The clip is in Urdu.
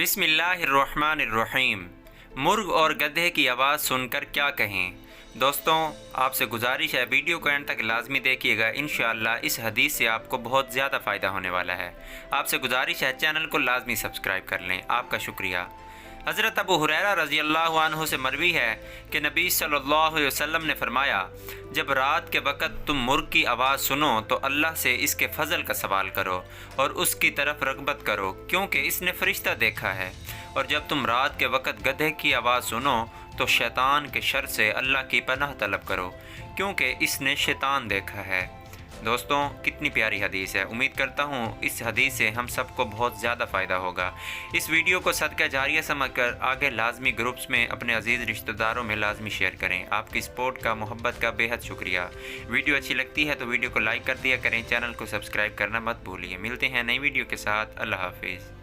بسم اللہ الرحمن الرحیم۔ مرغ اور گدھے کی آواز سن کر کیا کہیں؟ دوستوں، آپ سے گزارش ہے ویڈیو کو اینڈ تک لازمی دیکھیے گا، انشاءاللہ اس حدیث سے آپ کو بہت زیادہ فائدہ ہونے والا ہے۔ آپ سے گزارش ہے چینل کو لازمی سبسکرائب کر لیں، آپ کا شکریہ۔ حضرت ابو ہریرہ رضی اللہ عنہ سے مروی ہے کہ نبی صلی اللہ علیہ وسلم نے فرمایا، جب رات کے وقت تم مرغ کی آواز سنو تو اللہ سے اس کے فضل کا سوال کرو اور اس کی طرف رغبت کرو، کیونکہ اس نے فرشتہ دیکھا ہے۔ اور جب تم رات کے وقت گدھے کی آواز سنو تو شیطان کے شر سے اللہ کی پناہ طلب کرو، کیونکہ اس نے شیطان دیکھا ہے۔ دوستوں، کتنی پیاری حدیث ہے۔ امید کرتا ہوں اس حدیث سے ہم سب کو بہت زیادہ فائدہ ہوگا۔ اس ویڈیو کو صدقہ جاریہ سمجھ کر آگے لازمی گروپس میں اپنے عزیز رشتہ داروں میں لازمی شیئر کریں۔ آپ کی سپورٹ کا، محبت کا بے حد شکریہ۔ ویڈیو اچھی لگتی ہے تو ویڈیو کو لائک کر دیا کریں، چینل کو سبسکرائب کرنا مت بھولیے۔ ملتے ہیں نئی ویڈیو کے ساتھ، اللہ حافظ۔